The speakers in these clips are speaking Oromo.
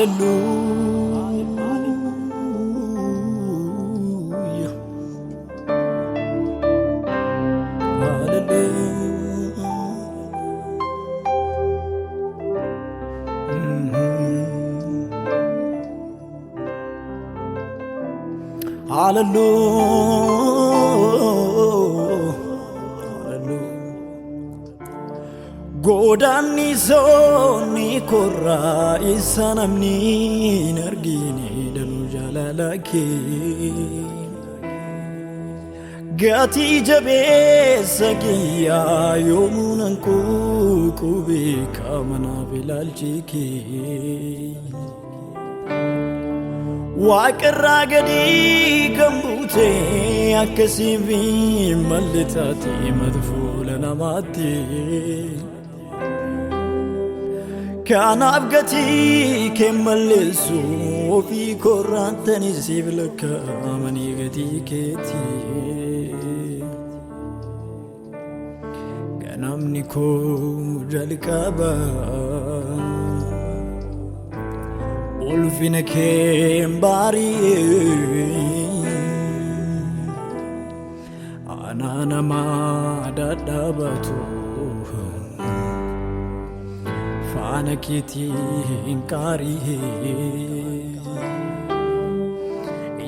Hallelujah, hallelujah. Hallelujah, hallelujah. Godani zoni korra isanamni nargini danu jalalake Gati jabe sagiya yomunan kube kamana bilalchiki Waqarra gadi gambute akkasivi mallitati madfula namati Kanaf gati kemallesu fi korantani siblaka mani gati keti Ganamni ko jalkaba Ulfina kembari Anana madadabatu Fana kiti inkari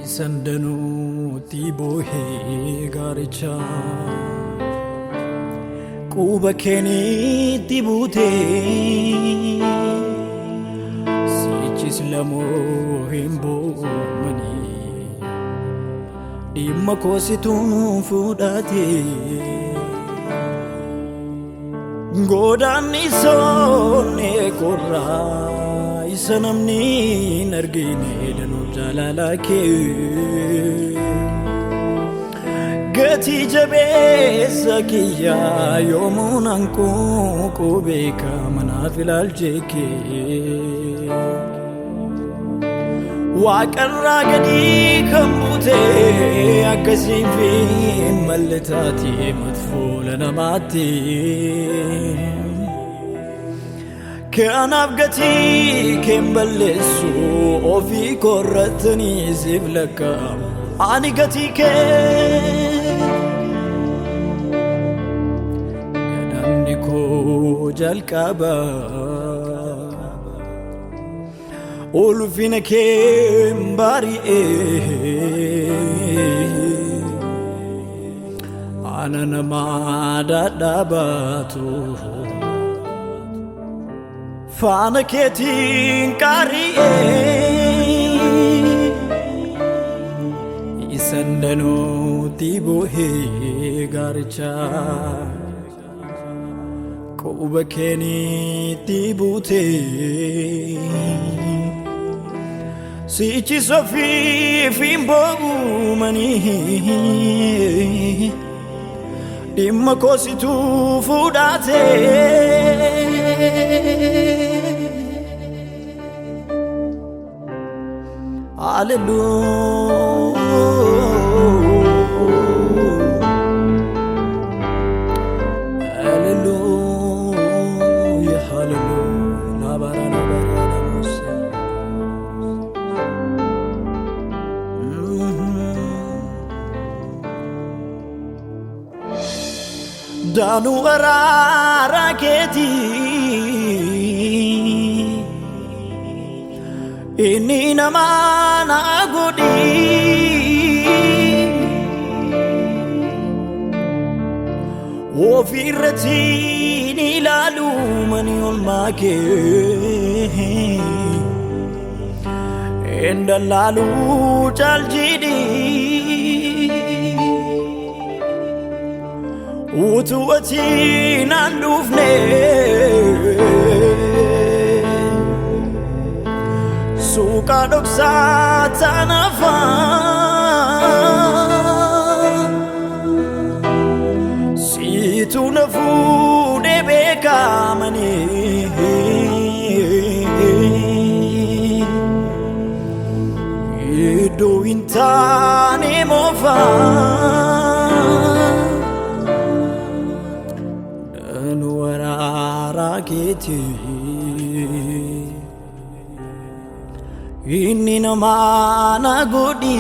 Isandanu tibohe garicha Kuba keni tibute Islamo himbo mani Dimma kositu fudati Godani sonne korra Isanamni nargine danu jalalake Gati jabe sakiya yomunan kubeka manafilal jeke Waqarra gadi kambute akkasivi mallitati madfula namati Kanaf gati kemballesu ofi korratani siblaka ani gati ke Ganamni ko jalqaba Ulfina kembari Anana madadabatu Fana ketin kari Isandanu tibohe garcha Kuba keni tibute Sichi sofi fimbogu mani Dimma kositu fudate Hallelujah, hallelujah, hallelujah. Nabara nabara namusa Danu arara keti Ini nama nagodi Ofirati nilalu mani olmake Enda lalu chaljidi Utuati nandufne Suka doksa tanafa Situ nafu debeka mani Ido intane mofa keeti inni nama na godhi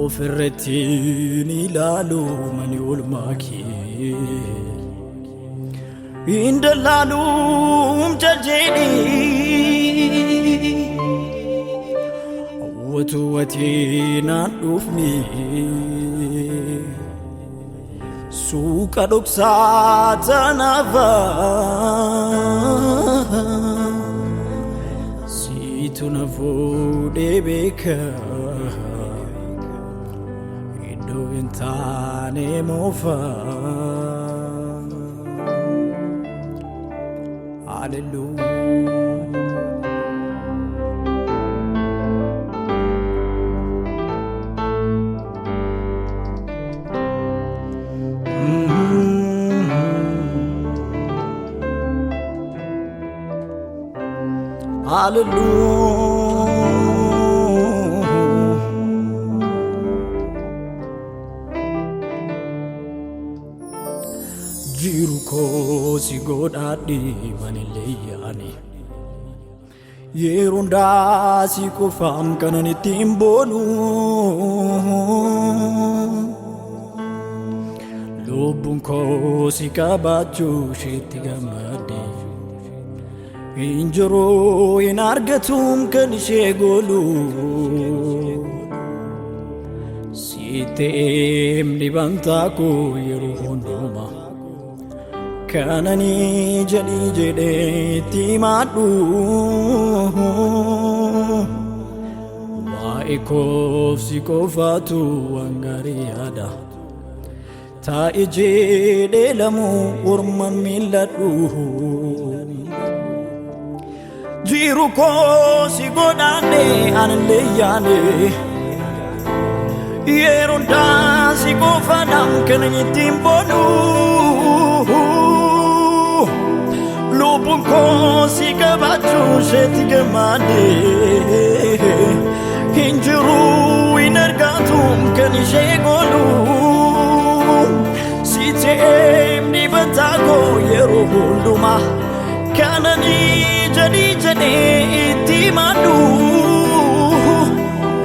ofirratti ni ilaalu mani oolmaa kee indalaalum jajjeedhi wati naan dhufni suuqa dhoksaa tanafa siitu na fuudhee beeka iddoo hin taane moofa. Hallelujah. Hallelujah. Jiru koo si godhadhi manileyyaani yeroon daasi qofaam kanan ittiin boonu lubbuun koo si qabaachuu isheetti gammadde injiruu hin argatuun kan ishee goolu sitteem dhibantaa koo yeroo hundumaa kanani jali jedheetti maadhu waa'ee koof si qofaatu waan gaarii yaada taa'e jedhee lamuu orman milladhu jiru koo si godhaanne anillee yaane yeroon daasi qofaadhaan kanan ittiin boonu lubbuun koo si qabaachuu isheetti gammadde hin jiruu hin argatuun kan ishee goolu sitteem dhibantaa koo yeroo hundumaa kanani jedhee itti maadhu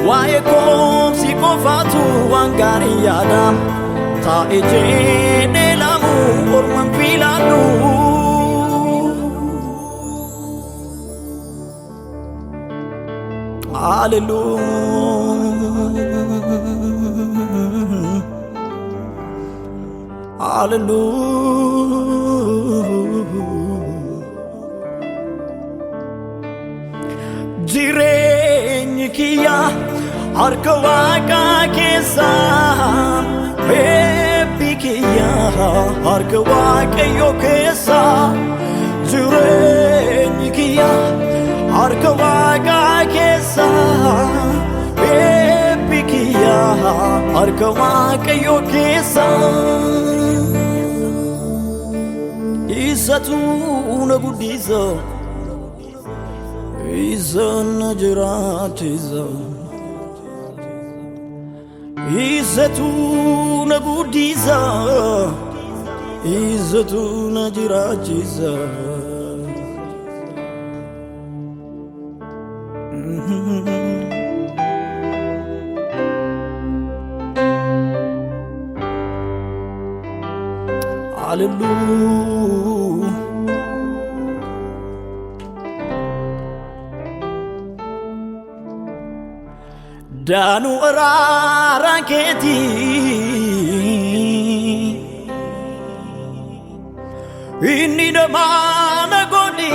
waa'ee koo si qofaatu waan gaarii yaada taa'e jedhee lamuu orman filadhu. Hallelujah. Hallelujah. Jireenyi kiyya harka Waaqaa keessa eebbi kiyya harka Waaqayyoo keessa jireenyi kiyya harka Waaqaa keessa eebbi kiyya harka Waaqayyoo keessa isatu na guddisa isa na jiraachisa isatu na guddisa isatu na jiraachisa. Hallelujah. Daanu araaraan keetii inni namaa na godhi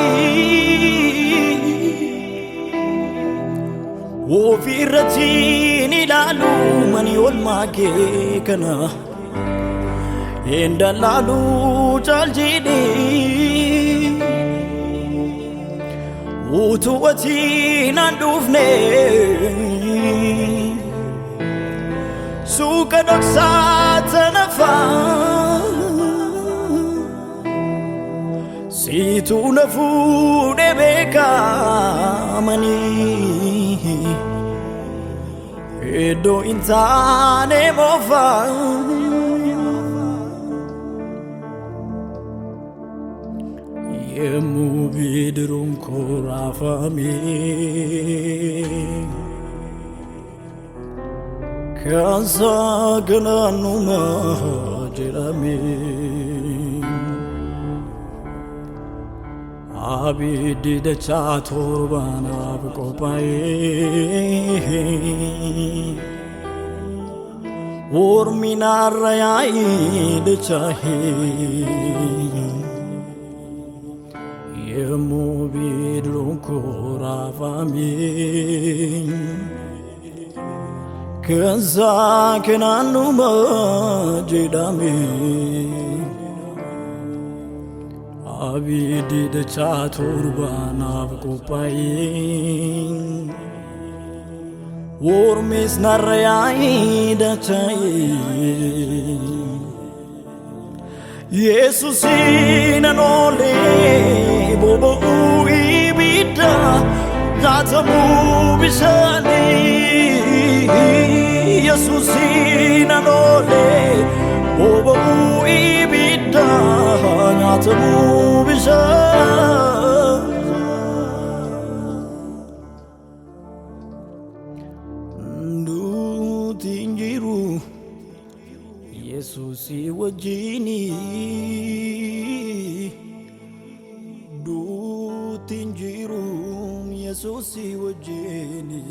ofirratti ni ilaalu mani oolmaa kee kana indalaalu caalchidhe utuu ati naan dhufne suuqa dhoksaa tanafa siitu na fuudhee beekamani iddoo hin taane moofa. yemmuu bidiruun koo raafame kan saaqnaanuma jedhame abiddi dachaa torbaanaaf qophaa'e ormi narra yaa'ee dacha'ee yemmuu bidiruun koo raafame kan saaqnaanuma jedhame abiddi dachaa torbaanaaf qophaa'e ormis narra yaa'ee dacha'ee Yesuusin oolee boba'uu ibidda nyaatamuu bishaanii Yesuusin oolee boba'uu ibidda nyaatamuu bishaanii duutiin jiru Yesuusi wajjini duutiin jiru Yesuusi wajjini